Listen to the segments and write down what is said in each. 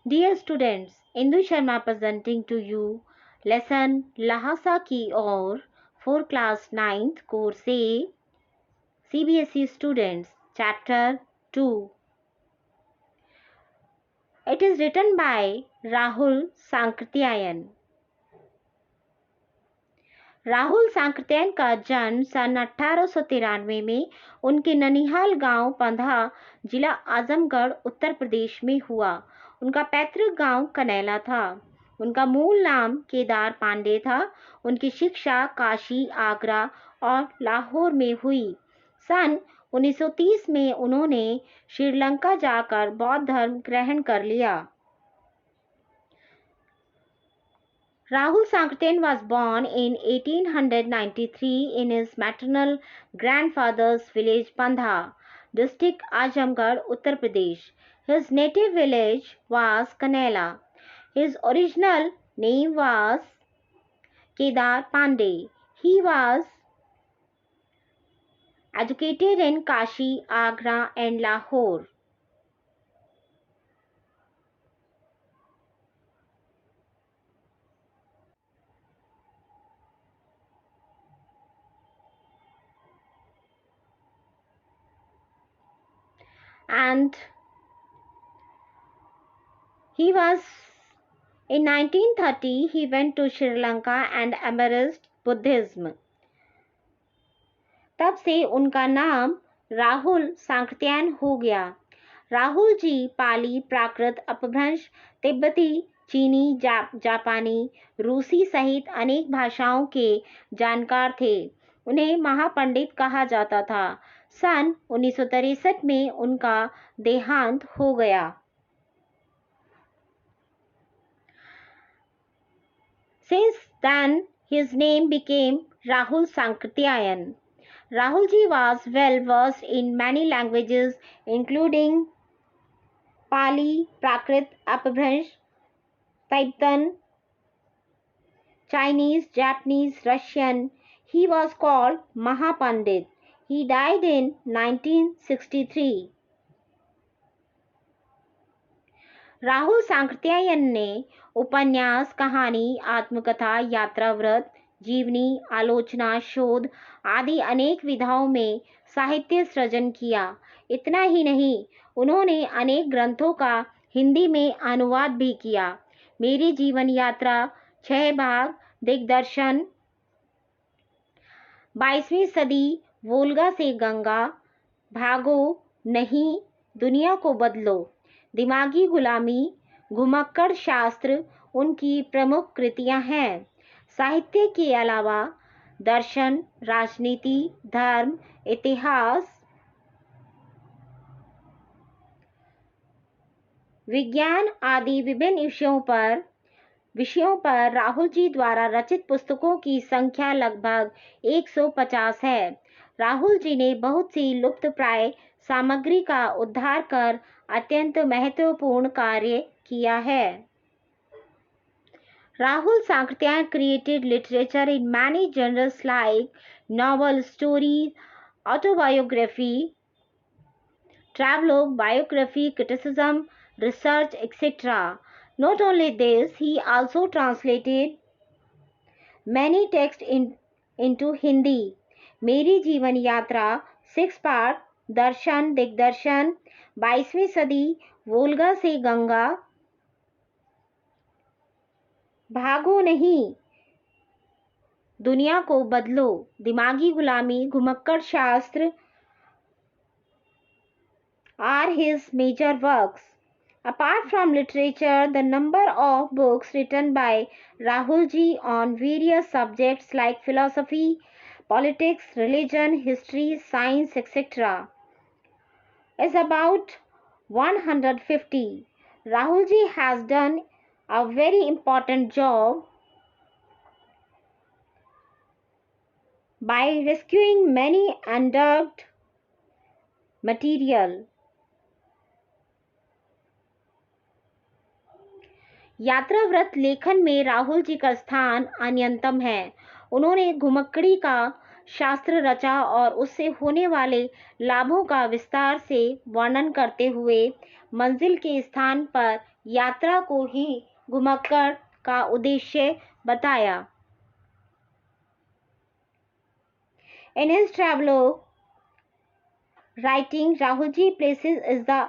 Dear students, Indu Sharma presenting to you lesson LHASA Ki AUR for class 9th course A CBSE students chapter 2. It is written by Rahul Sankrityayan. Rahul Sankrityayan का जन्म सन 1893 में उनके ननिहाल गांव पंधा, जिला आजमगढ़, उत्तर प्रदेश में हुआ। उनका पैतृक गांव कनैला था। उनका मूल नाम केदार पांडे था। उनकी शिक्षा काशी, आगरा और लाहौर में हुई। सन 1930 में उन्होंने श्रीलंका जाकर बौद्ध धर्म ग्रहण कर लिया। Rahul Sankrityayan was born in 1893 in his maternal grandfather's village Pandha, district Azamgarh, Uttar Pradesh. His native village was Kanela. His original name was Kedar Pandey. He was educated in Kashi, Agra and Lahore. And he was in 1930 he went to Sri Lanka and embraced Buddhism. तब से उनका नाम राहुल सांकृत्यायन हो गया। राहुल जी पाली, प्राकृत, अपभ्रंश, तिब्बती, चीनी, जापानी, रूसी सहित अनेक भाषाओं के जानकार थे। उन्हें महापंडित कहा जाता था। सन 1963 में उनका देहांत हो गया। Since then, his name became Rahul Sankrityayan. Rahul ji was well versed in many languages including Pali, Prakrit, Apabhransh, Tibetan, Chinese, Japanese, Russian. He was called Mahapandit. He died in 1963. Rahul Sankrityayan ने उपन्यास, कहानी, आत्मकथा, यात्राव्रत, जीवनी, आलोचना, शोध आदि अनेक विधाओं में साहित्य सृजन किया। इतना ही नहीं, उन्होंने अनेक ग्रंथों का हिंदी में अनुवाद भी किया। मेरी जीवन यात्रा, 6 भाग, दिग्दर्शन, 22वीं सदी, वोल्गा से गंगा, भागो नहीं, दुनिया को बदलो, दिमागी गुलामी, घुमक्कड़ शास्त्र उनकी प्रमुख कृतियां हैं। साहित्य के अलावा दर्शन, राजनीति, धर्म, इतिहास, विज्ञान आदि विभिन्न विषयों पर राहुल जी द्वारा रचित पुस्तकों की संख्या लगभग 150 है। राहुल जी ने बहुत सी लुप्तप्राय सामग्री का उद्धार कर अत्यंत महत्वपूर्ण कार्य किया है। Rahul Sankrityayan created literature in many genres like novel, stories, autobiography, travelogue, biography, criticism, research, etc. Not only this, he also translated many texts into Hindi. मेरी जीवन यात्रा 6 पार्ट, दर्शन, दिग्दर्शन, 22वीं सदी, वोल्गा से गंगा, भागो नहीं, दुनिया को बदलो, दिमागी गुलामी, घुमक्कड़ शास्त्र are his major works. Apart from literature, the number of books written by Rahul ji on various subjects like philosophy, politics, religion, history, science, etc. is about 150. Rahul ji has done a very important job by rescuing many undocked material. यात्राव्रत लेखन में राहुल जी का स्थान अन्यतम है। उन्होंने घुमक्कड़ी का शास्त्र रचा और उससे होने वाले लाभों का विस्तार से वर्णन करते हुए मंजिल के स्थान पर यात्रा को ही घुमक्कड़ का उद्देश्य बताया। In his travelogue writing, Rahulji places is the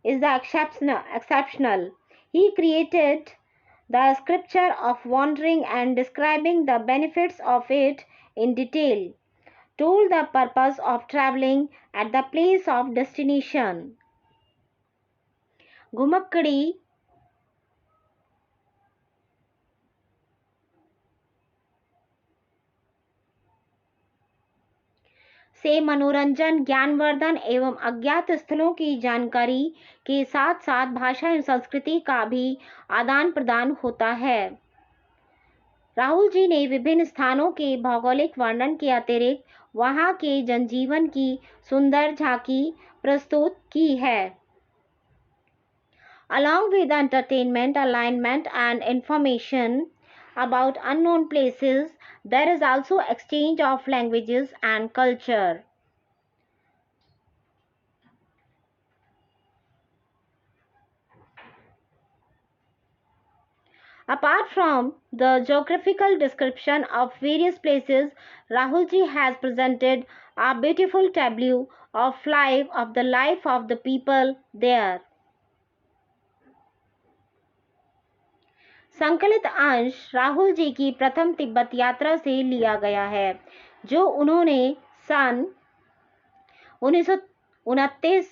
exceptional. He created the scripture of wandering and describing the benefits of it in detail, told the purpose of traveling at the place of destination. घुमक्कड़ी से मनोरंजन, ज्ञानवर्धन एवं अज्ञात स्थलों की जानकारी के साथ साथ भाषा एवं संस्कृति का भी आदान प्रदान होता है। राहुल जी ने विभिन्न स्थानों के भौगोलिक वर्णन के अतिरिक्त वहां के जनजीवन की सुंदर झांकी प्रस्तुत की है। Along with entertainment, alignment and information about unknown places, there is also exchange of languages and culture. Apart from the geographical description of various places, Rahulji has presented a beautiful tableau of the life of the people there. संकलित अंश राहुल जी की प्रथम तिब्बत यात्रा से लिया गया है, जो उन्होंने सन 1929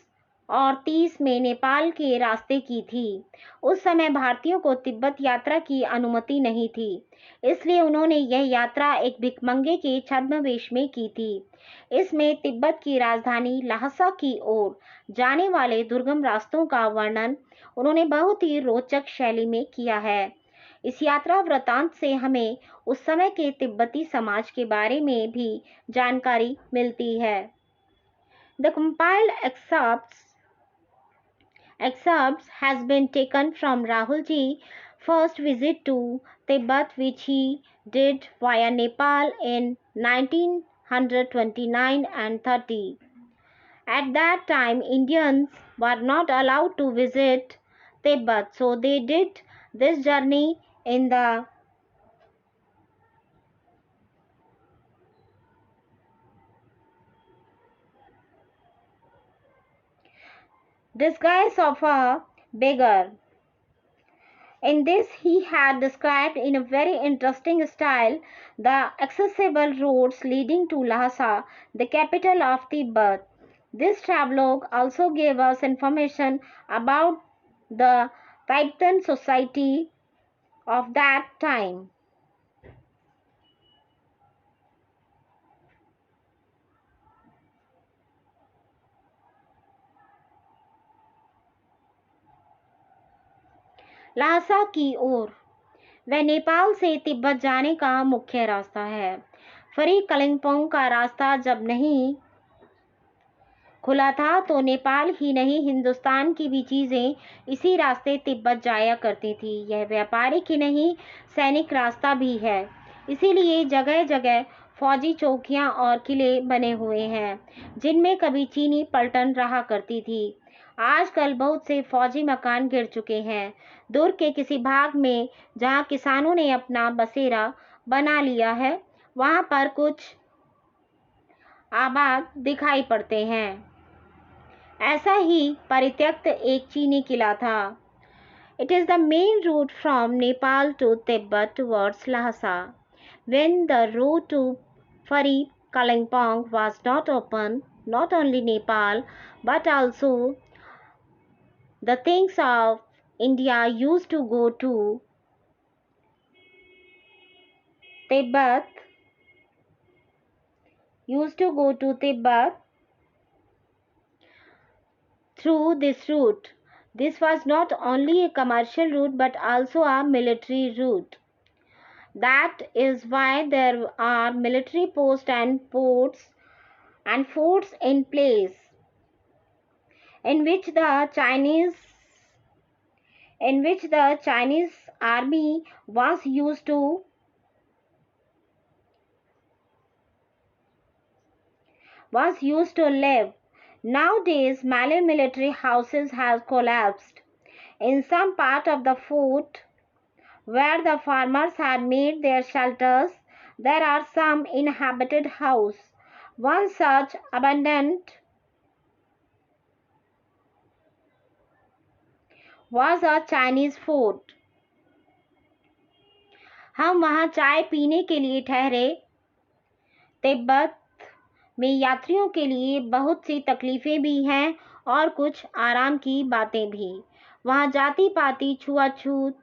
और 30 में नेपाल के रास्ते की थी। उस समय भारतीयों को तिब्बत यात्रा की अनुमति नहीं थी, इसलिए उन्होंने यह यात्रा एक भिखमंगे के छद्मवेश में की थी। इसमें तिब्बत की राजधानी ल्हासा की ओर जाने वाले दुर्गम रास्तों का वर्णन उन्होंने बहुत ही रोचक शैली में किया है। इस यात्रा वृतांत से हमें उस समय के तिब्बती समाज के बारे में भी जानकारी मिलती है। The compiled excerpts has been taken from Rahulji's first visit to Tibet, which he did via Nepal in 1929 and 30. At that time, Indians were not allowed to visit Tibet, so they did this journey in the disguise of a beggar. In this, he had described in a very interesting style the accessible roads leading to Lhasa, the capital of Tibet. This travelogue also gave us information about the Tibetan society of that time. ल्हासा की ओर वह नेपाल से तिब्बत जाने का मुख्य रास्ता है। फरी कलिम्पोंग का रास्ता जब नहीं खुला था तो नेपाल ही नहीं हिंदुस्तान की भी चीज़ें इसी रास्ते तिब्बत जाया करती थी। यह व्यापारिक ही नहीं सैनिक रास्ता भी है, इसीलिए जगह जगह फौजी चौकियां और किले बने हुए हैं, जिनमें कभी चीनी पलटन रहा करती थी। आजकल बहुत से फौजी मकान गिर चुके हैं। दुर्ग के किसी भाग में जहां किसानों ने अपना बसेरा बना लिया है, वहां पर कुछ आबाद दिखाई पड़ते हैं। ऐसा ही परित्यक्त एक चीनी किला था। It is the main route from Nepal to Tibet towards Lhasa. When the road to Fari Kalimpong was not open, not only Nepal but also the things of India used to go to Tibet through this route. This was not only a commercial route but also a military route. That is why there are military posts and forts in place in which the Chinese army was used to was used to live. Nowadays, many military houses have collapsed. In some part of the fort where the farmers had made their shelters, there are some inhabited houses. One such abandoned was a Chinese fort. हम वहां चाय पीने के लिए ठहरे। तिब्बत में यात्रियों के लिए बहुत सी तकलीफें भी हैं और कुछ आराम की बातें भी। वहां जाति पाति छुआछूत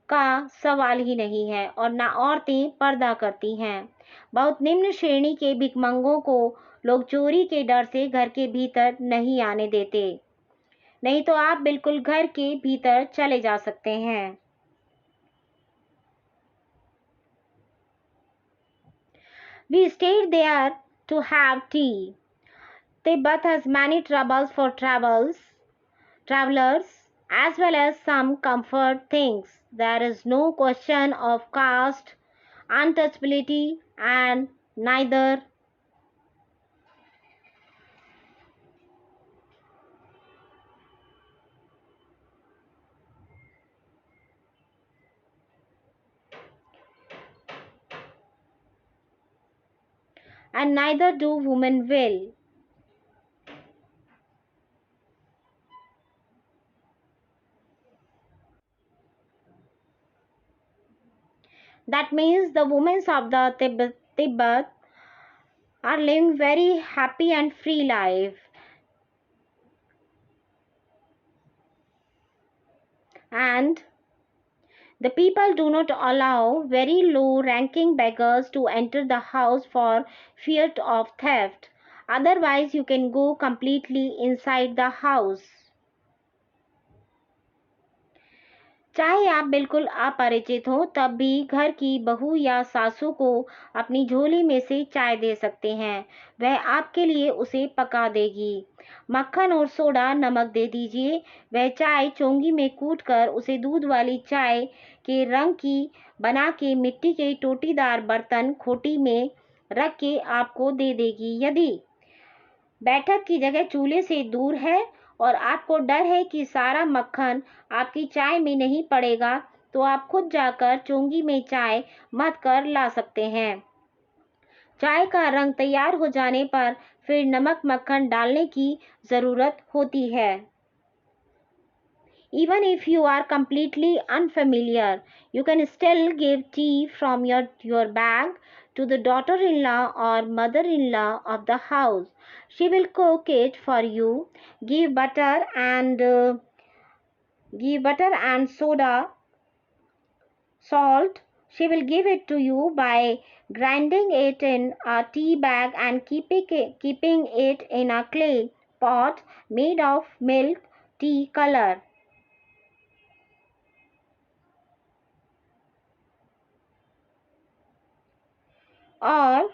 का सवाल ही नहीं है और ना औरतें पर्दा करती हैं। बहुत निम्न श्रेणी के भिखमंगों को लोग चोरी के डर से घर के भीतर नहीं आने देते, नहीं तो आप बिल्कुल घर के भीतर चले जा सकते हैं। We stayed there to have tea. Tibet has many troubles for travelers, as well as some comfort things. There is no question of caste, untouchability, and neither do women will. That means the women of the Tibet are living very happy and free life. And the people do not allow very low ranking beggars to enter the house for fear of theft. Otherwise, you can go completely inside the house. चाहे आप बिल्कुल अपरिचित हो तब भी घर की बहू या सासू को अपनी झोली में से चाय दे सकते हैं। वह आपके लिए उसे पका देगी। मक्खन और सोडा नमक दे दीजिए। वह चाय चोंगी में कूटकर उसे दूध वाली चाय के रंग की बना के मिट्टी के टोटीदार बर्तन खोटी में रख के आपको दे देगी। यदि बैठक की जगह चूल्हे से दूर है और आपको डर है कि सारा मक्खन आपकी चाय में नहीं पड़ेगा, तो आप खुद जाकर चोंगी में चाय मथ कर ला सकते हैं। चाय का रंग तैयार हो जाने पर फिर नमक मक्खन डालने की ज़रूरत होती है। Even if you are completely unfamiliar, you can still give tea from your bag to the daughter-in-law or mother-in-law of the house. She will cook it for you. Give butter and soda, salt. She will give it to you by grinding it in a tea bag and keeping it in a clay pot made of milk tea color. Or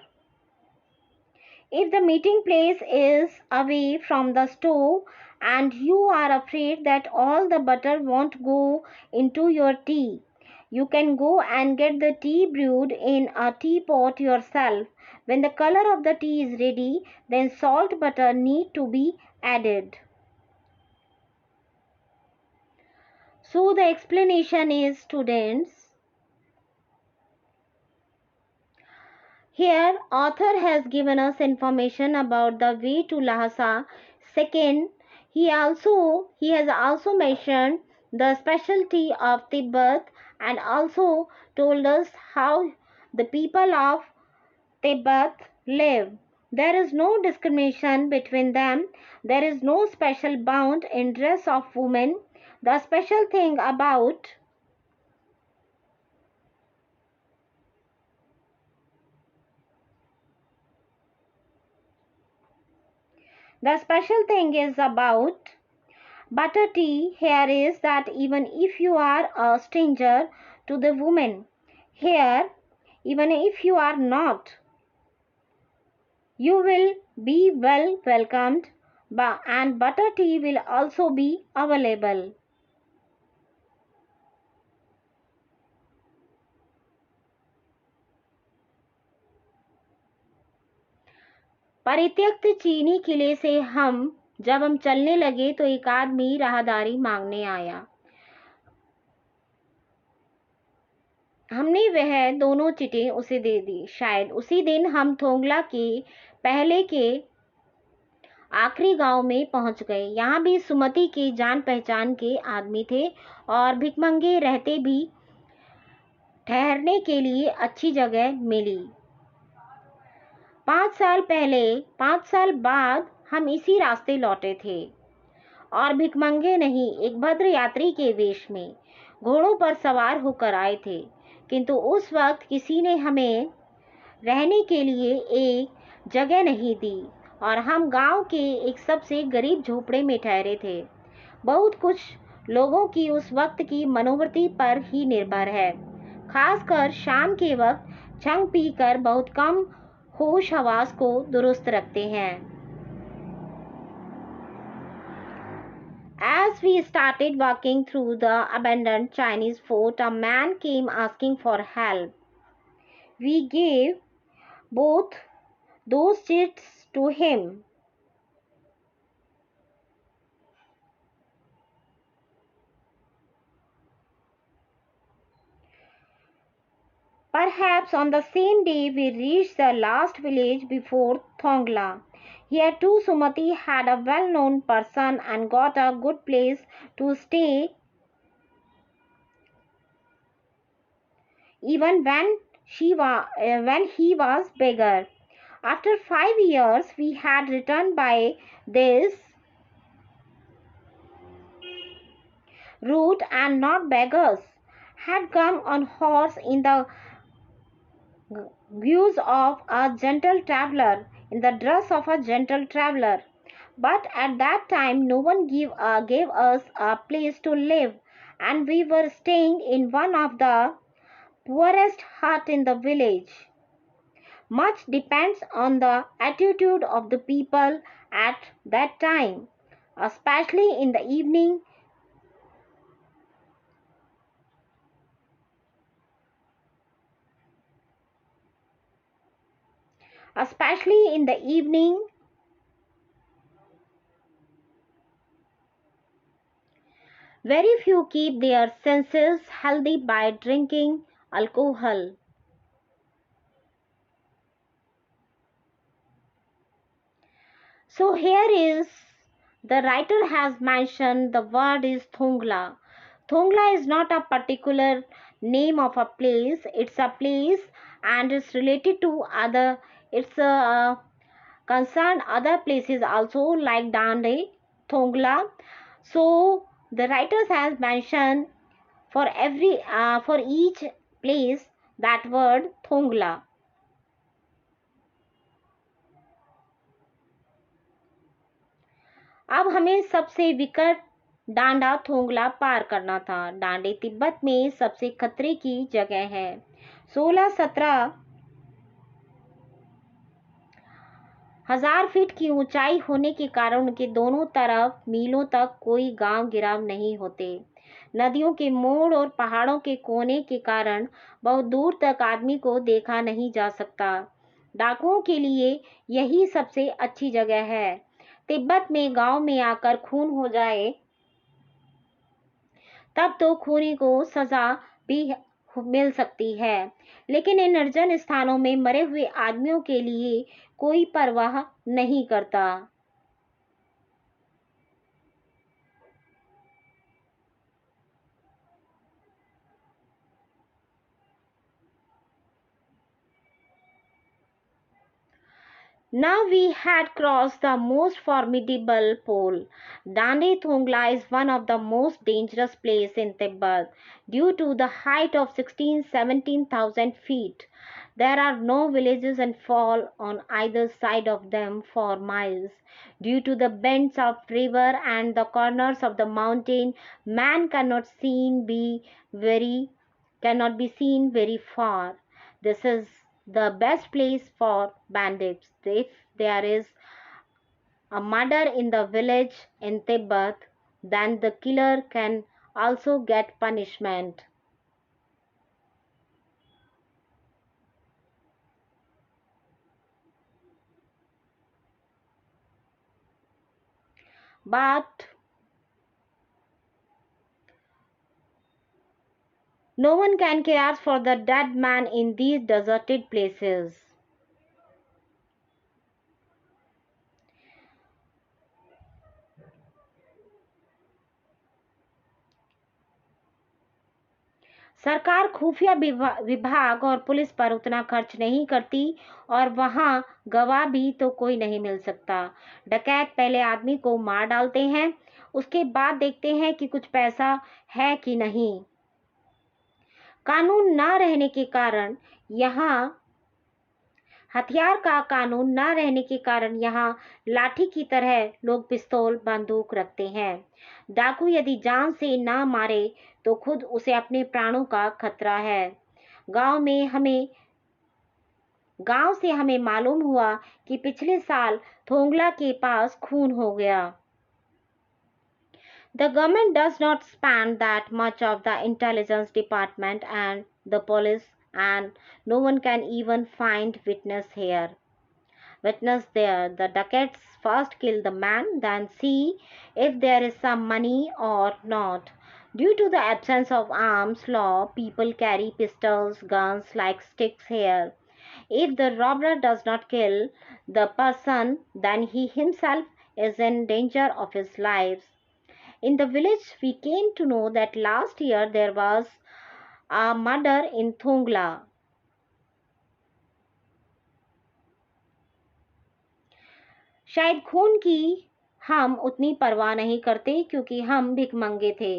if the meeting place is away from the stove and you are afraid that all the butter won't go into your tea, you can go and get the tea brewed in a teapot yourself. When the color of the tea is ready, then salt butter need to be added. So the explanation is, students, here, author has given us information about the way to Lhasa. Second, he has also mentioned the specialty of Tibet and also told us how the people of Tibet live. There is no discrimination between them. There is no special bond in dress of women. The special thing about The special thing is about butter tea here is that even if you are a stranger to the woman here, even if you are not, you will be well welcomed and butter tea will also be available. परित्यक्त चीनी किले से जब हम चलने लगे तो एक आदमी राहदारी मांगने आया। हमने वह दोनों चिटें उसे दे दी। शायद उसी दिन हम थोंगला के पहले के आखिरी गांव में पहुंच गए। यहाँ भी सुमति के जान पहचान के आदमी थे और भिखमंगे रहते भी ठहरने के लिए अच्छी जगह मिली। 5 साल बाद हम इसी रास्ते लौटे थे और भिखमंगे नहीं, एक भद्र यात्री के वेश में घोड़ों पर सवार होकर आए थे। किंतु उस वक्त किसी ने हमें रहने के लिए एक जगह नहीं दी और हम गांव के एक सबसे गरीब झोपड़े में ठहरे थे। बहुत कुछ लोगों की उस वक्त की मनोवृत्ति पर ही निर्भर है, खासकर शाम के वक्त छंग पीकर बहुत कम होश हवास को दुरुस्त रखते हैं। As we started walking through the abandoned Chinese fort, a man came asking for help. We gave both those chits to him. Perhaps on the same day we reached the last village before Thongla. Here too Sumati had a well-known person and got a good place to stay even when he was beggar. After 5 years we had returned by this route and not beggars, had come on horse in the guise of a gentle traveler, in the dress of a gentle traveler. But at that time no one gave us a place to live, and we were staying in one of the poorest hut in the village. Much depends on the attitude of the people at that time, especially in the evening. Very few keep their senses healthy by drinking alcohol. So here is, the writer has mentioned the word is Thongla. Thongla is not a particular name of a place, it's a place and it's related to concerned other places also like Dande, Thongla. So the writer has mentioned for each place that word Thongla. अब हमें सबसे विकट डांडा थोंगला पार करना था। डांडे तिब्बत में सबसे खतरे की जगह है। 16-17 हजार फीट की ऊंचाई होने के कारण उनके दोनों तरफ मीलों तक कोई गांव गिराव नहीं होते। नदियों के मोड़ और पहाड़ों के कोने के कारण बहुत दूर तक आदमी को देखा नहीं जा सकता। डाकुओं के लिए यही सबसे अच्छी जगह है। तिब्बत में गांव में आकर खून हो जाए तब तो खूनी को सजा भी मिल सकती है, लेकिन इन निर्जन स्थानों में मरे हुए आदमियों के लिए कोई परवाह नहीं करता। Now we had crossed the most formidable pole. Dande Thongla is one of the most dangerous places in Tibet due to the height of 16,000-17,000 feet. There are no villages and fall on either side of them for miles. Due to the bends of river and the corners of the mountain, man cannot be seen very far. This is the best place for bandits. If there is a murder in the village in Tibet, then the killer can also get punishment. but no one can care for the dead man in these deserted places. सरकार खुफिया विभाग और police पर उतना खर्च नहीं करती और वहां गवाह भी तो कोई नहीं मिल सकता। डकैत पहले आदमी को मार डालते हैं, उसके बाद देखते हैं कि कुछ पैसा है कि नहीं। कानून ना रहने के कारण यहाँ हथियार का कानून न रहने के कारण यहाँ लाठी की तरह लोग पिस्तौल बंदूक रखते हैं। डाकू यदि जान से ना मारे तो खुद उसे अपने प्राणों का खतरा है। गांव से हमें मालूम हुआ कि पिछले साल थोंगला के पास खून हो गया। The government does not spend that much of the intelligence department and the police, and no one can even find witness there. The ducats first kill the man, then see if there is some money or not. Due to the absence of arms law, people carry pistols, guns like sticks here. If the robber does not kill the person, then he himself is in danger of his life. In the village, we came to know that last year there was a murder in Thongla. शायद खून की हम उतनी परवाह नहीं करते क्योंकि हम भिखमंगे थे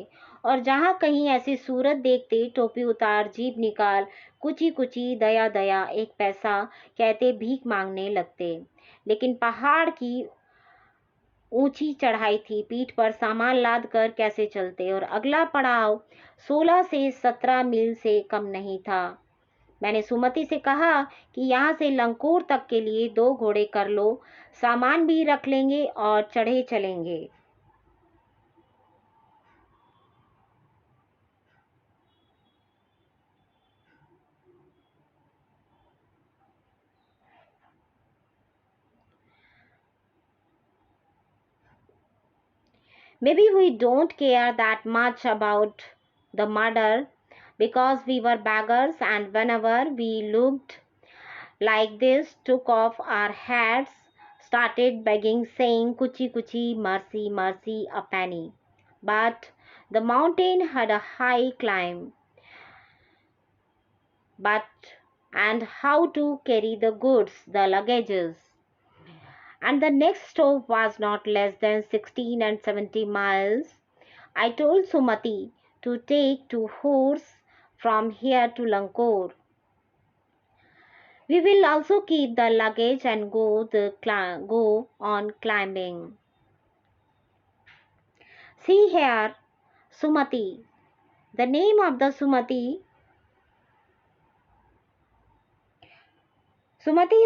और जहाँ कहीं ऐसी सूरत देखते टोपी उतार जीभ निकाल कुची कुची दया दया एक पैसा कहते भीख मांगने लगते। लेकिन पहाड़ की ऊंची चढ़ाई थी, पीठ पर सामान लाद कर कैसे चलते और अगला पड़ाव 16 से 17 मील से कम नहीं था। मैंने सुमति से कहा कि यहाँ से लंकोर तक के लिए 2 घोड़े कर लो, सामान भी रख लेंगे और चढ़े चलेंगे। Maybe we don't care that much about the murder because we were beggars, and whenever we looked like this, took off our hats, started begging, saying, Kuchi Kuchi, mercy, mercy, a penny. But the mountain had a high climb. And how to carry the goods, the luggages. And the next stop was not less than 16 and 70 miles. I told Sumati to take 2 horses from here to Lankor. We will also keep the luggage and go on climbing. See here, Sumati. The name of the Sumati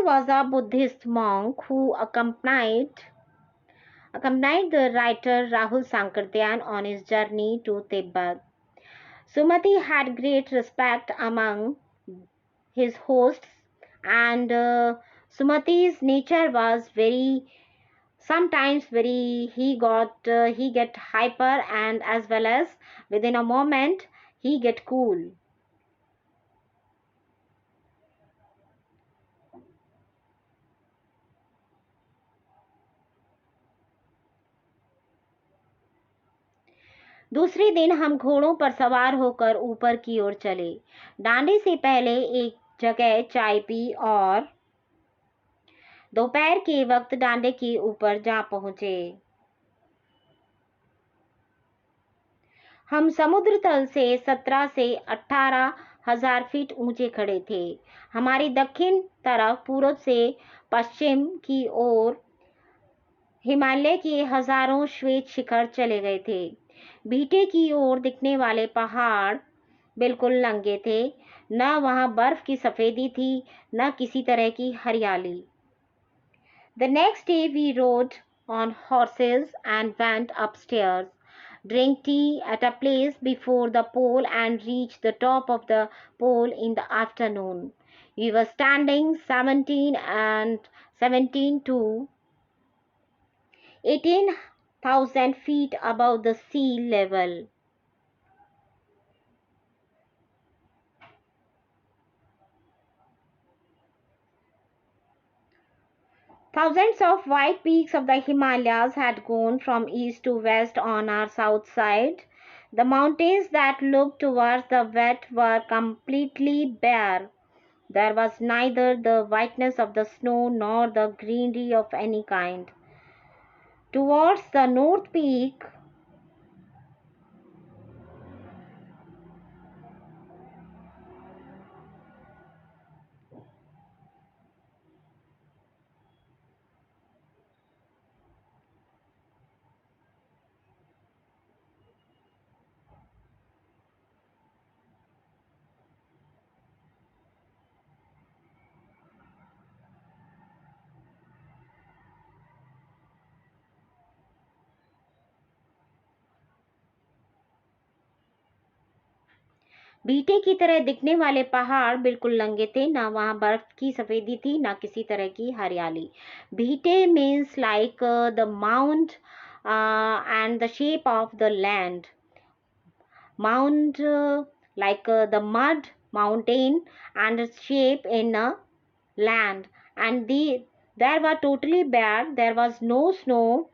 was a Buddhist monk who accompanied the writer Rahul Sankrityayan on his journey to Tibet. Sumati had great respect among his hosts, and Sumati's nature was sometimes he get hyper, and as well as within a moment he get cool. दूसरे दिन हम घोड़ों पर सवार होकर ऊपर की ओर चले। डांडे से पहले एक जगह चाय पी और दोपहर के वक्त डांडे के ऊपर जा पहुंचे। हम समुद्र तल से 17 से 18 हजार फीट ऊंचे खड़े थे। हमारी दक्षिण तरफ पूर्व से पश्चिम की ओर हिमालय के हजारों श्वेत शिखर चले गए थे। बीटे की ओर दिखने वाले पहाड़ बिल्कुल नंगे थे, न वहां बर्फ की सफेदी थी, न किसी तरह की हरियाली। The next day we rode on horses and went upstairs, drank tea at a place before the pole and reached the top of the pole in the afternoon. We were standing 17 to 18 1,000 feet above the sea level. Thousands of white peaks of the Himalayas had gone from east to west on our south side. The mountains that looked towards the west were completely bare. There was neither the whiteness of the snow nor the greenery of any kind. Towards the north peak, बीटे की तरह दिखने वाले पहाड़ बिल्कुल नंगे थे, ना वहाँ बर्फ की सफेदी थी, ना किसी तरह की हरियाली. बीटे means like the mount and the shape of the land. Mount like the mud mountain and its shape in a land. And there were totally bare. There was no snow,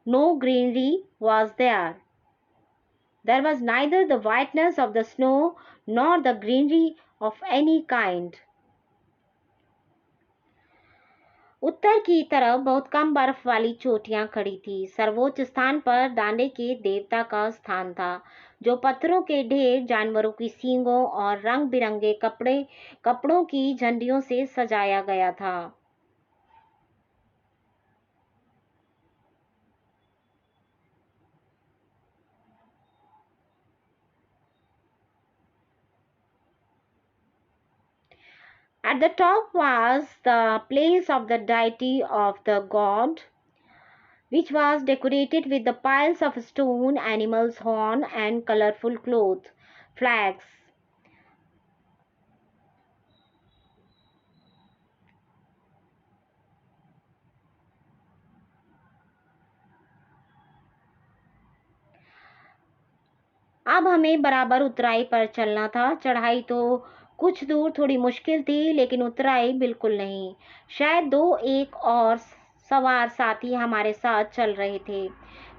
no greenery was there. There was neither the whiteness of the snow nor the greenery of any kind. उत्तर की तरफ बहुत कम बर्फ वाली चोटियां खड़ी थी. सर्वोच्च स्थान पर डांडे के देवता का स्थान था, जो पत्थरों के ढेर, जानवरों की सींगों और रंग बिरंगे कपड़ों की झंडियों से सजाया गया था. At the top was the place of the deity of the god, which was decorated with the piles of stone, animals' horn, and colorful cloth, flags. अब हमें बराबर उतराई पर चलना था. चढ़ाई तो कुछ दूर थोड़ी मुश्किल थी, लेकिन उतराई बिल्कुल नहीं. शायद 2-1 और सवार साथी हमारे साथ चल रहे थे.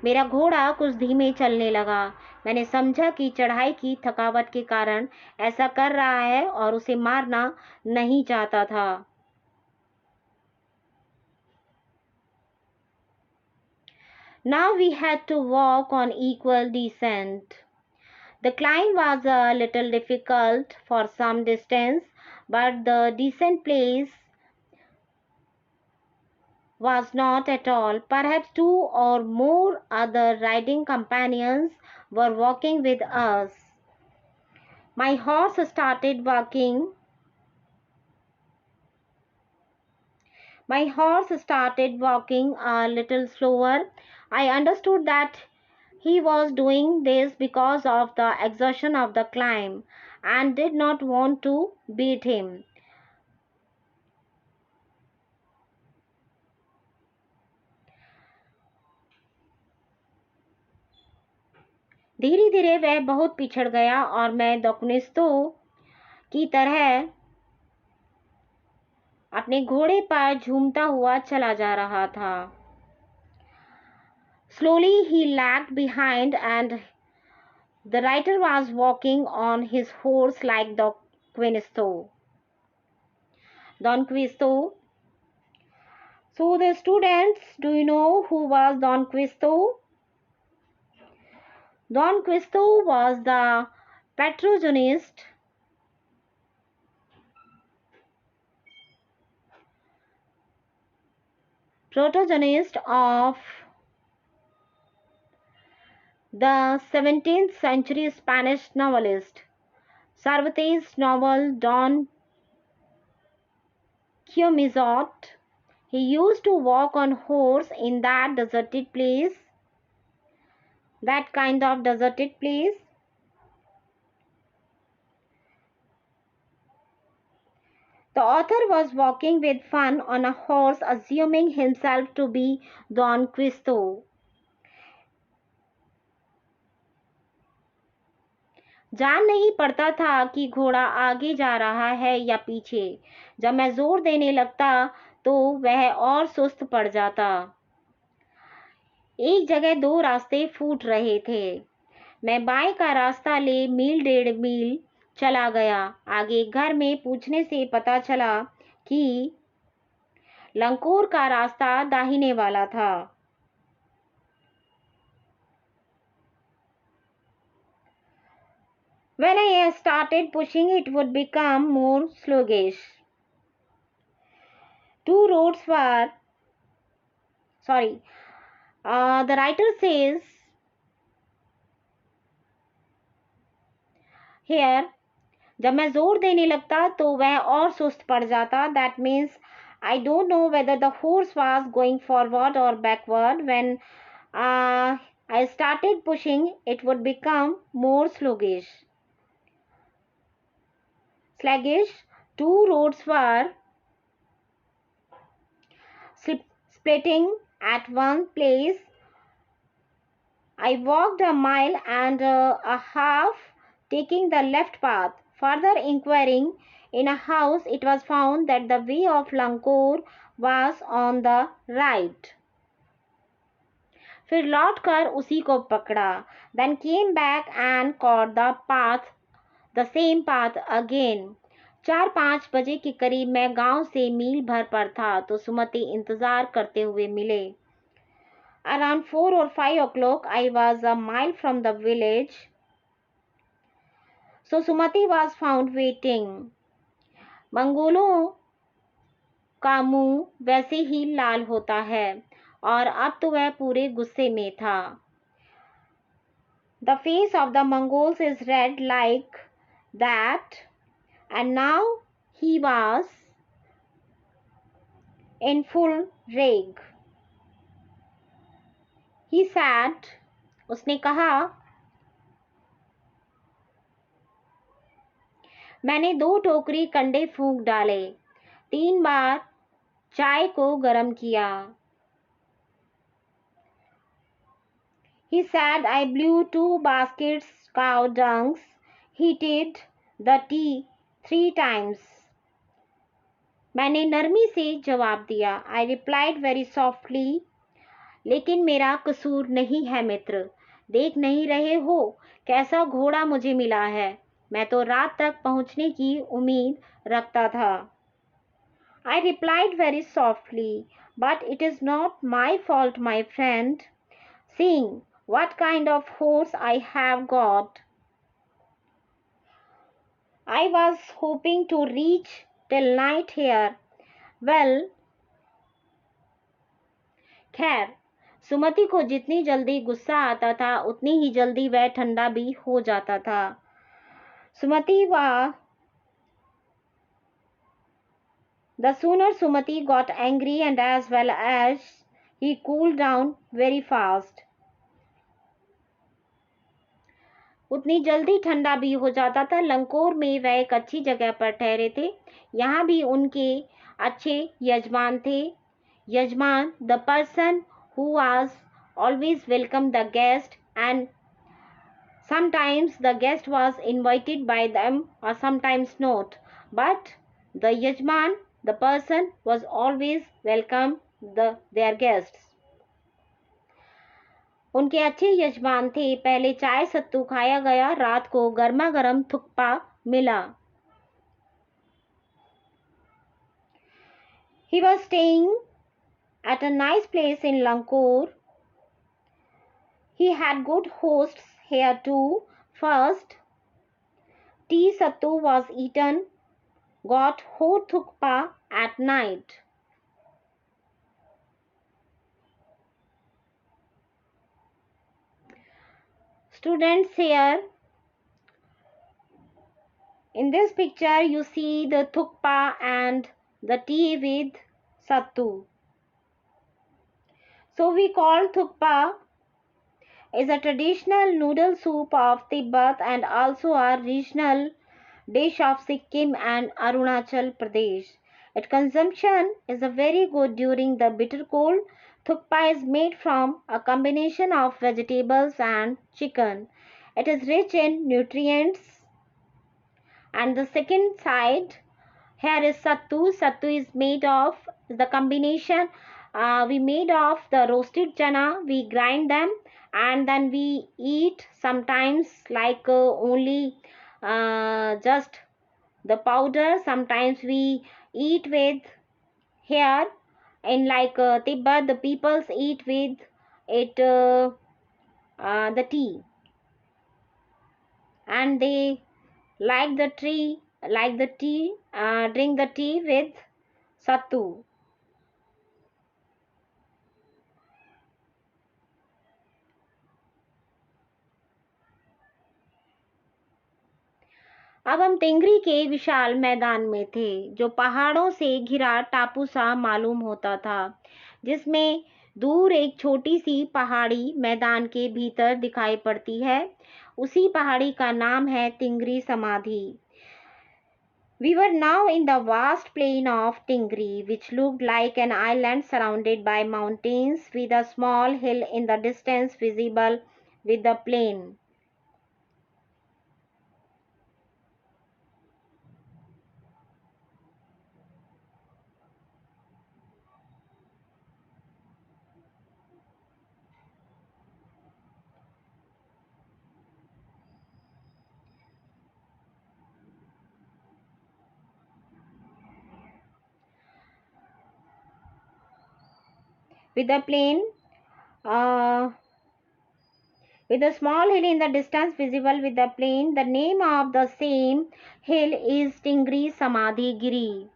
मेरा घोड़ा कुछ धीमे चलने लगा. मैंने समझा कि चढ़ाई की थकावट के कारण ऐसा कर रहा है और उसे मारना नहीं चाहता था. Now we had to walk on equal descent. The climb was a little difficult for some distance, but the descent place was not at all. Perhaps 2 or more other riding companions were walking with us. My horse started walking. A little slower. I understood that he was doing this because of the exertion of the climb and did not want to beat him. धीरे धीरे वह बहुत पिछड़ गया और मैं दकुनिस्तों की तरह अपने घोड़े पर झूमता हुआ चला जा रहा था. Slowly he lagged behind and the rider was walking on his horse like Don Quisto. So the students, do you know who was Don Quisto? Don Quisto was the protagonist of the 17th century Spanish novelist Cervantes' novel Don Quixote. He used to walk on horse in that kind of deserted place. The author was walking with fun on a horse, assuming himself to be Don Quixote. जान नहीं पड़ता था कि घोड़ा आगे जा रहा है या पीछे। जब मैं जोर देने लगता तो वह और सुस्त पड़ जाता। एक जगह दो रास्ते फूट रहे थे। मैं बाएं का रास्ता ले मील 1.5 मील चला गया। आगे घर में पूछने से पता चला कि लंकोर का रास्ता दाहिने वाला था। When I started pushing, it would become more sluggish. Two roads were, the writer says here, जब मैं जोर देने लगता तो वह और सुस्त पड़ जाता. That means I don't know whether the horse was going forward or backward. When I started pushing, it would become more sluggish. Two roads were splitting at one place. I walked a mile and a half, taking the left path. Further inquiring in a house, it was found that the way of Lankor was on the right. फिर लौट कर उसी को पकड़ा. Then came back and caught the same path again. 4-5 बजे के करीब मैं गांव से मील भर पर था तो सुमति इंतजार करते हुए मिले. Around 4 or 5 o'clock, I was a mile from the village. So Sumati was found waiting. मंगोलों का मुंह वैसे ही लाल होता है और अब तो वह पूरे गुस्से में था. The face of the Mongols is red like that, and now he was in full rage. He said, उसने कहा, मैंने 2 टोकरी कंडे फूंक डाले, 3 बार चाय को गरम किया. He said, I blew 2 baskets cow dungs, heated the tea 3 times. मैंने नरमी से जवाब दिया. I replied very softly, लेकिन मेरा कसूर नहीं है मित्र. देख नहीं रहे हो कैसा घोड़ा मुझे मिला है. मैं तो रात तक पहुंचने की उम्मीद रखता था. I replied very softly, but it is not my fault, my friend, seeing what kind of horse I have got. I was hoping to reach till night here. Well, खैर, सुमति को जितनी जल्दी गुस्सा आता था उतनी ही जल्दी वह ठंडा भी हो जाता था. The sooner Sumati got angry and as well as he cooled down very fast. उतनी जल्दी ठंडा भी हो जाता था. लंकोर में वह एक अच्छी जगह पर ठहरे थे. यहाँ भी उनके अच्छे यजमान थे. यजमान, the person who was always welcome the guest, and sometimes the guest was invited by them or sometimes not. But the yajman, the person, was always welcome their guests. उनके अच्छे यजमान थे. पहले चाय सत्तू खाया गया. रात को गर्मा गर्म थुक्पा मिला. He was staying at a nice place in Lankor. He had good hosts here too. First, tea sattu was eaten, got hot thukpa at night. Students, here in this picture you see the thukpa and the tea with sattu. So we call thukpa is a traditional noodle soup of Tibet and also a regional dish of Sikkim and Arunachal Pradesh. Its consumption is a very good during the bitter cold. Thukpa is made from a combination of vegetables and chicken. It is rich in nutrients. And the second side here is sattu. Sattu is made of the combination. We made of the roasted chana. We grind them and then we eat sometimes like only just the powder. Sometimes we eat with here in like Tibet the peoples eat with it the tea, and they like the tea, drink the tea with sattu. अब हम टेंगरी के विशाल मैदान में थे जो पहाड़ों से घिरा टापू सा मालूम होता था, जिसमें दूर एक छोटी सी पहाड़ी मैदान के भीतर दिखाई पड़ती है। उसी पहाड़ी का नाम है टिंगरी समाधि। We were now in the vast plain of Tingri, which looked like an island surrounded by mountains, with a small hill in the distance visible with the plain. With a plain, uh, with a small hill in the distance visible with the plain, the name of the same hill is Tingri Samadhi Giri.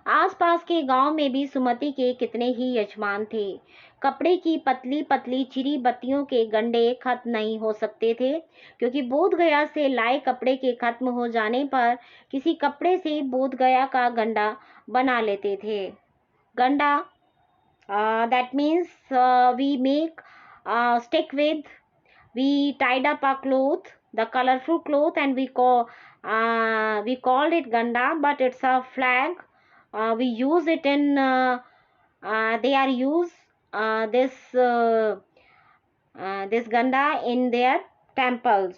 आसपास के गांव में भी सुमति के कितने ही यजमान थे। कपड़े की पतली पतली चिरी बत्तियों के गंडे खत्म नहीं हो सकते थे, क्योंकि बोध गया से लाए कपड़े के खत्म हो जाने पर किसी कपड़े से बोध गया का गंडा बना लेते थे। गंडा that means we make stick with, we tied up a cloth, the colorful cloth, and we called it ganda, but it's a flag. We use it in they are use this ganda in their temples.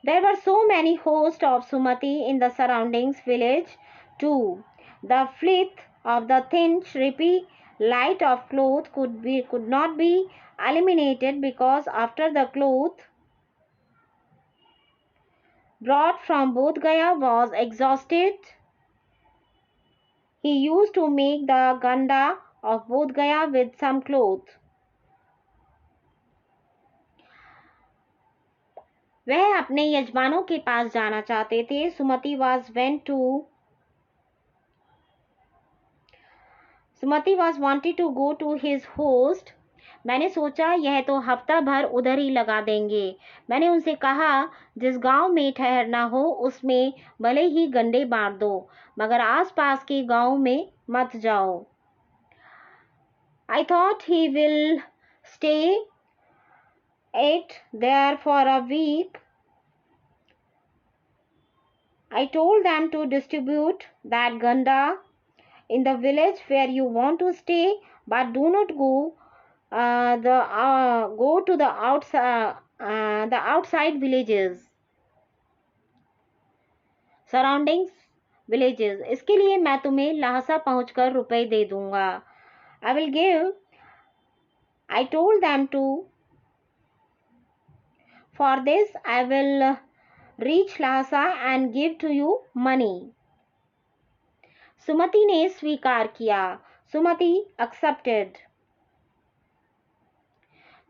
There were so many hosts of Sumati in the surroundings village too. The fleet of the thin shripy light of cloth could not be eliminated, because after the cloth brought from Bodh Gaya was exhausted, he used to make the ganda of Bodh Gaya with some cloth. वह अपने यजमानों के पास जाना चाहते थे। सुमति was wanted to go to his host. मैंने सोचा यह तो हफ्ता भर उधर ही लगा देंगे। मैंने उनसे कहा जिस गांव में ठहरना हो उसमें भले ही गंडे बांट दो, मगर आसपास के गांव में मत जाओ। I thought he will stay there for a week. I told them to distribute that ganda in the village where you want to stay, but do not go to the outside villages, surroundings villages. इसके लिए मैं तुम्हें लहासा पहुंचकर रुपए दे दूंगा। I told them to, for this I will reach Lhasa and give to you money. सुमति ने स्वीकार किया। सुमति accepted.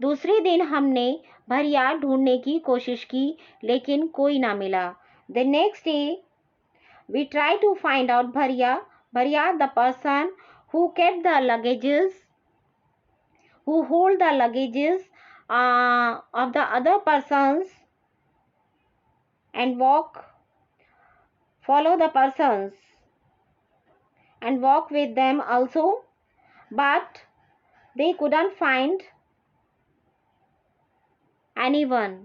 दूसरे दिन हमने भरिया ढूंढने की कोशिश की, लेकिन कोई ना मिला। The next day we tried to find out Bhariya, the person who kept the luggages, who hold the luggages of the other persons and follow the persons and walk with them also, but they couldn't find anyone.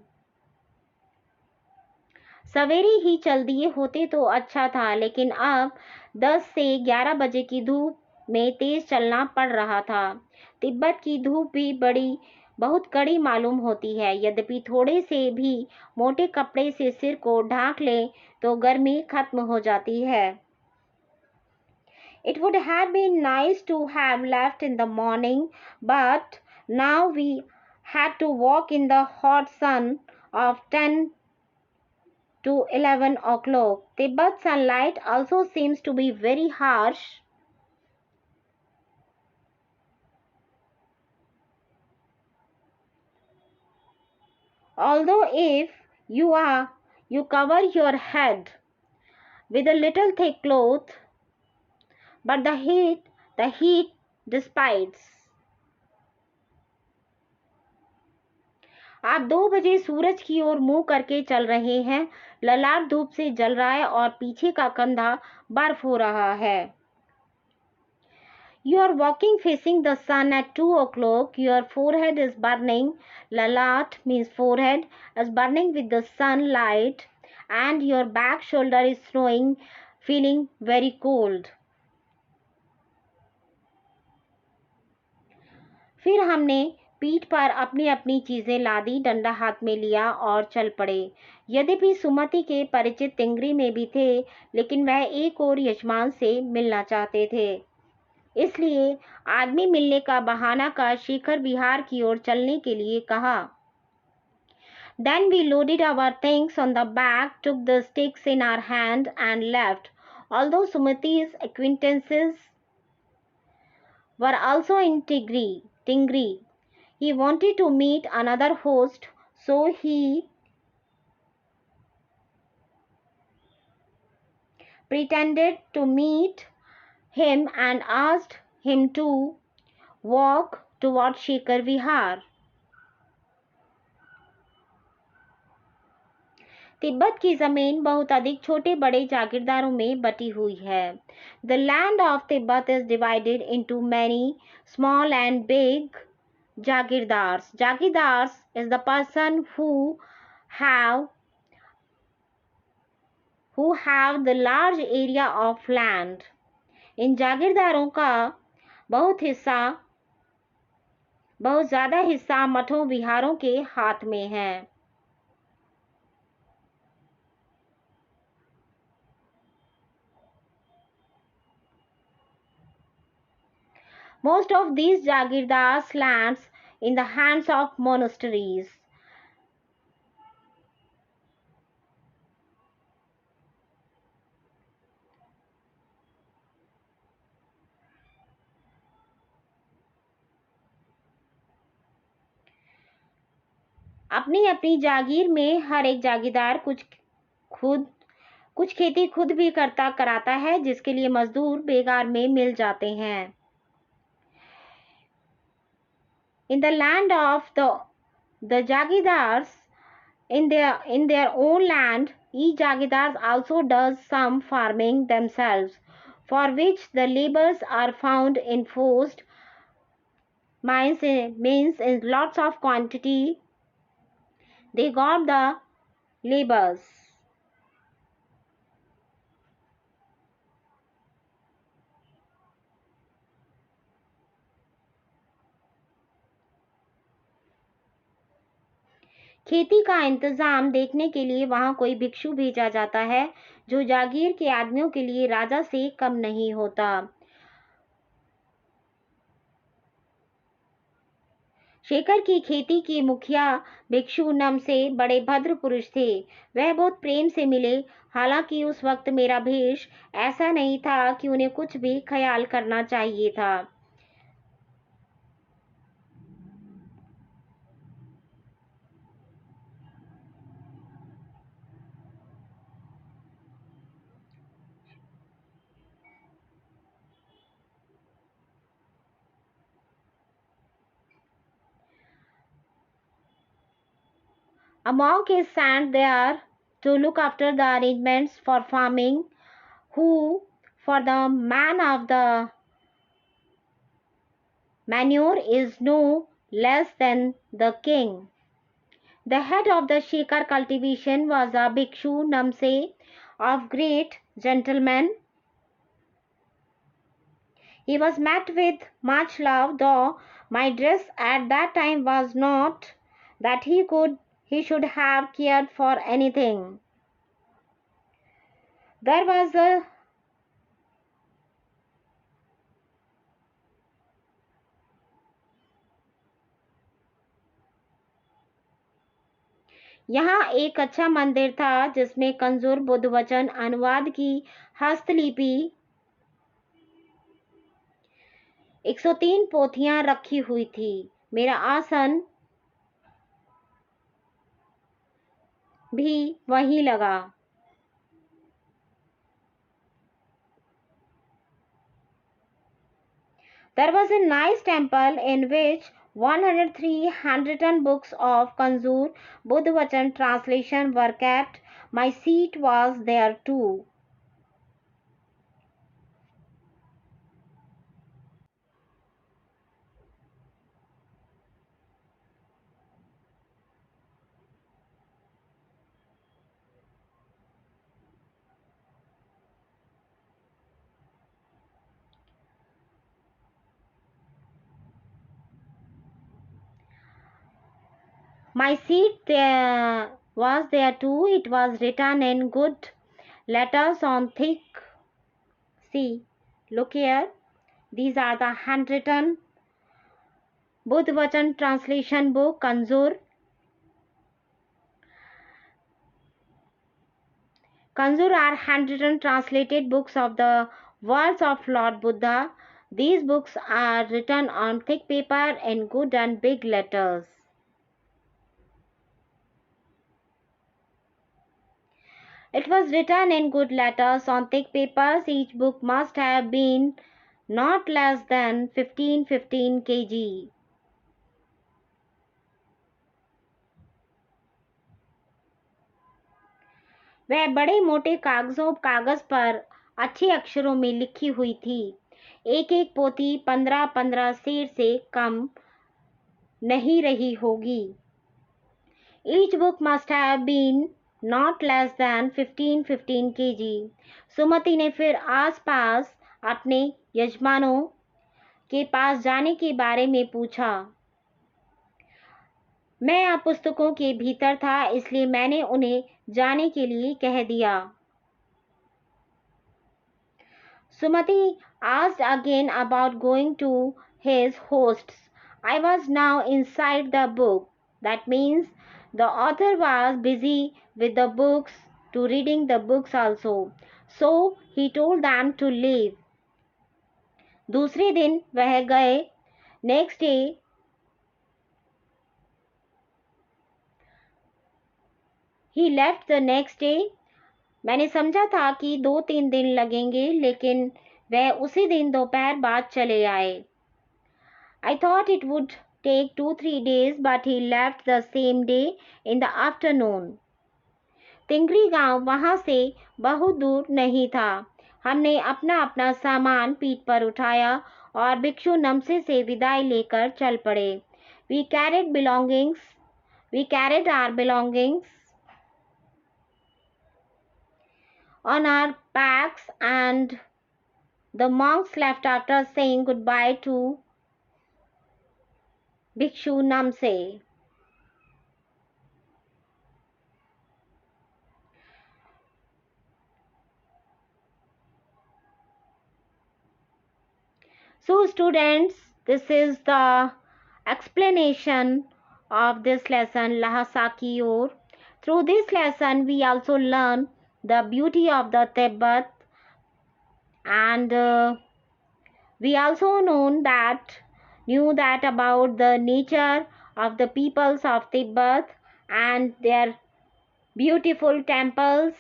सवेरे ही चल दिए होते तो अच्छा था, लेकिन अब 10 से 11 बजे की धूप में तेज चलना पड़ रहा था। तिब्बत की धूप भी बहुत कड़ी मालूम होती है। यद्यपि थोड़े से भी मोटे कपड़े से सिर को ढांक लें तो गर्मी खत्म हो जाती है। It would have been nice to have left in the morning, but now we had to walk in the hot sun of 10 to 11 o'clock. Tibet's sunlight also seems to be very harsh. Although if you cover your head with a little thick cloth, but the heat despises. आप 2 बजे सूरज की ओर मुंह करके चल रहे हैं। ललाट धूप से जल रहा है और पीछे का कंधा बर्फ हो रहा है। You are walking facing the sun at 2 o'clock. Your forehead is burning. Lalat means forehead is burning with the sunlight, and your back shoulder is snowing, feeling very cold. फिर हमने पीठ पर अपनी अपनी चीजें लादी, डंडा हाथ में लिया और चल पड़े। यद्यपि सुमति के परिचित तिंगरी में भी थे, लेकिन वह एक और यजमान से मिलना चाहते थे। इसलिए आदमी मिलने का बहाना कर शेखर विहार की ओर चलने के लिए कहा। Then we loaded our things on the back, took the sticks in our hand and left. Although Sumati's acquaintances were also in Tingri, he wanted to meet another host, so he pretended to meet him and asked him to walk toward Shekhar Vihar. Tibet की जमीन बहुत अधिक छोटे बड़े जागीरदारों में बटी हुई है। The land of Tibet is divided into many small and big jagirdars. Jagirdars is the person who have the large area of land. इन जागीरदारों का बहुत ज़्यादा हिस्सा मठों विहारों के हाथ में है। Most of these jagirdars lands in the hands of monasteries. अपनी अपनी जागीर में हर एक जागीरदार कुछ खेती खुद भी कराता है, जिसके लिए मजदूर बेगार में मिल जाते हैं। In the land of the jagirdars, in their own land, each jagirdar also does some farming themselves, for which the labors are found in forced means in lots of quantity. They got the labors. खेती का इंतजाम देखने के लिए वहां कोई भिक्षु भेजा जाता है, जो जागीर के आदमियों के लिए राजा से कम नहीं होता। शेखर की खेती के मुखिया भिक्षु नम से बड़े भद्र पुरुष थे। वह बहुत प्रेम से मिले, हालांकि उस वक्त मेरा भेष ऐसा नहीं था कि उन्हें कुछ भी ख्याल करना चाहिए था। A monk is sent there to look after the arrangements for farming, who, for the man of the manure, is no less than the king. The head of the Shekar cultivation was a Bhikshu Namse of great gentleman. He was met with much love, though my dress at that time was not that he should have cared for anything. There was a यहाँ एक अच्छा मंदिर था जिसमें कंजूर बुद्ध वचन अनुवाद की हस्तलिपि 103 पोथियां रखी हुई थी। मेरा आसन भी वहीं लगा। There was a nice temple in which 103 handwritten books of Kanjur Buddhavachan translation were kept. My seat was there too. My seat was there too. It was written in good letters on thick. See, look here. These are the handwritten Buddhavachan translation book, Kanjur. Kanjur are handwritten translated books of the words of Lord Buddha. These books are written on thick paper in good and big letters. It was written in good letters on thick papers. Each book must have been not less than 15 kg. वह बड़े मोटे कागज पर अच्छे अक्षरों में लिखी हुई थी। एक एक पोथी 15 सेर से कम नहीं रही होगी। Each book must have been not less than 15 kg. सुमति ने फिर आसपास अपने यजमानों के पास जाने के बारे में पूछा। मैं अब पुस्तकों के भीतर था, इसलिए मैंने उन्हें जाने के लिए कह दिया। Sumati asked again about going to his hosts. I was now inside the book. That means the author was busy with the books to reading the books also. So he told them to leave. दूसरे दिन वह गए। Next day he left the next day. मैंने समझा था कि 2-3 दिन लगेंगे, लेकिन वह उसी दिन दोपहर बाद चले आए। I thought it would take 2-3 days, but he left the same day in the afternoon. तिंगरी गांव वहां से बहुत दूर नहीं था। हमने अपना अपना सामान पीठ पर उठाया और भिक्षु नमसे से विदाई लेकर चल पड़े। We carried our belongings on our backs, and the monks left after saying goodbye to Bhikshu Namse. So students, this is the explanation of this lesson, LHASA Ki Aur. Through this lesson, we also learn the beauty of the Tibet, and we also knew that about the nature of the peoples of Tibet and their beautiful temples,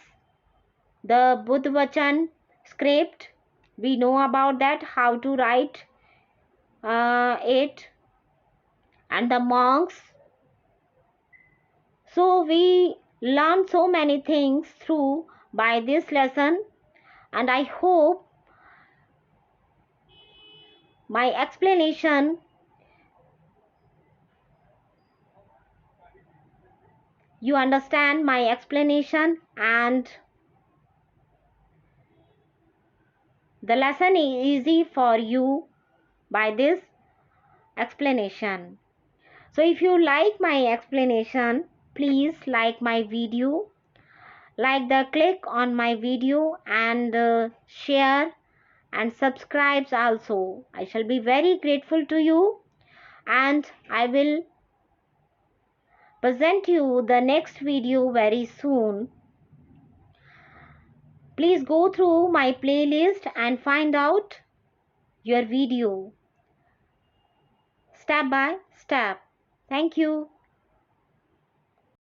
the Buddhavachan script. We know about that, how to write it, and the monks. So we learned so many things through by this lesson, and I hope my explanation you understand my explanation and the lesson is easy for you by this explanation. So if you like my explanation, please like my video, click on my video and share and subscribe also. I shall be very grateful to you, and I will present you the next video very soon. Please go through my playlist and find out your video step by step. Thank you.